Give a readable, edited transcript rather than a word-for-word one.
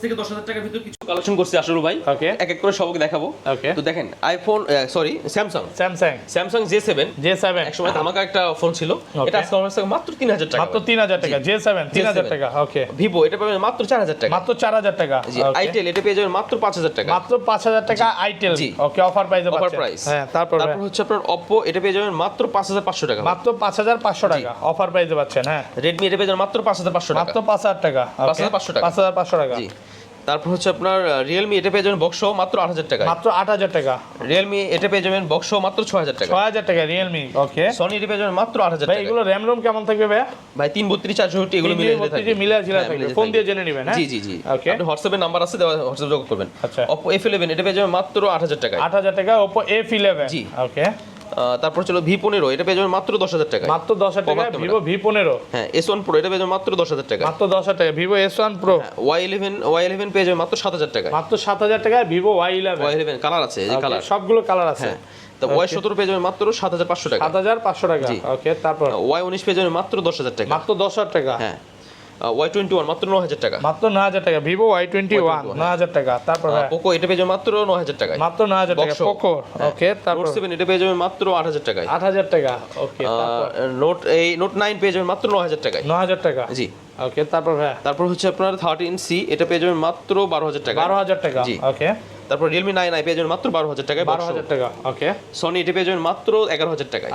থেকে 10,000 টাকার ভিতর কিছু কালেকশন করছি আসলে ভাই। ওকে। এক এক করে সবকে দেখাবো। ওকে। তো দেখেন iPhone sorry Samsung Samsung J7 J7 একসময় ধামাকা একটা ফোন ছিল। এটা আজকে আমার কাছে মাত্র 3,000 টাকা। মাত্র 3000 টাকা। J7 3000 টাকা। ওকে। ভিভো এটা পাবেন মাত্র 4,000 টাকা। মাত্র 4000 টাকা। জি আইটেল এটা পেয়ে যাবেন মাত্র 5,000 টাকা। মাত্র 5000 টাকা আইটেল। ওকে অফার প্রাইসে পাচ্ছেন। Offer price. হ্যাঁ তারপর হচ্ছে আপনার Oppo এটা পেয়ে যাবেন মাত্র 5,500 টাকা। মাত্র 5500 টাকা অফার প্রাইসে পাচ্ছেন। হ্যাঁ Redmi এটা পেয়ে যাবেন মাত্র 5,500 টাকা। মাত্র 5000 টাকা। 5,500 টাকা। 5500 টাকা। জি তারপর হচ্ছে আপনার Realme এটা পেয়ে যাবেন বক্স মাত্র 8,000 টাকা। মাত্র 8000 টাকা। Realme এটা পেয়ে যাবেন বক্স মাত্র 6,000 টাকা। 6000 টাকা Realme। ওকে। Sony এটা পেয়ে যাবেন মাত্র 8,000 ভাই টাকা। এগুলো RAM ROM কেমন থাকবে ভাই? ভাই 332 464 এগুলো মিলে থাকবে। মিলে থাকবে। ফোন দিয়ে জেনে নেবেন। হ্যাঁ জি জি জি। ওকে। আপনি WhatsApp এর নাম্বার আছে দেওয়া WhatsApp যোগাযোগ করবেন। আচ্ছা। Oppo F11 এটা পেয়ে যাবেন মাত্র 8,000 টাকা। 8000 টাকা Oppo A11। জি। ওকে। তারপর ছিল V15 এটা পেয়ে যাবেন মাত্র 10,000 টাকা। মাত্র 10000 টাকা Vivo V15। হ্যাঁ S1 Pro এটা পেয়ে যাবেন মাত্র 10,000 টাকা। মাত্র 10000 টাকা Vivo S1 Pro। Y11 পেয়ে যাবেন মাত্র 7,000 টাকা। মাত্র 7000 টাকা Vivo Y11। Y11 কালার আছে এই যে কালার। সবগুলো কালার আছে। হ্যাঁ তো Y17 পেয়ে যাবেন মাত্র 7,500 টাকা। 7500 টাকা। ওকে তারপর Y19 পেয়ে যাবেন মাত্র 10,000 টাকা। মাত্র 10000 টাকা। হ্যাঁ Y21 মাত্র 9,000 টাকা। মাত্র 9000 টাকা Vivo Y21 9000 টাকা। তারপর Poco এটা পেয়ে যাবেন মাত্র 9,000 টাকায়। মাত্র 9000 টাকা Poco। ওকে তারপর Note 7 এটা পেয়ে যাবেন মাত্র 8,000 টাকায়। 8000 টাকা। ওকে তারপর Note 9 পেয়ে যাবেন মাত্র 9,000 টাকায়। 9000 টাকা। জি ওকে তারপর ভাই তারপর হচ্ছে আপনার 13C এটা পেয়ে যাবেন মাত্র 12,000 টাকা। 12000 টাকা। জি। ওকে তারপর Realme 9i পেয়ে যাবেন মাত্র 12,000 টাকায়। 12000 টাকা। ওকে Sony এটা পেয়ে যাবেন মাত্র 11,000 টাকায়।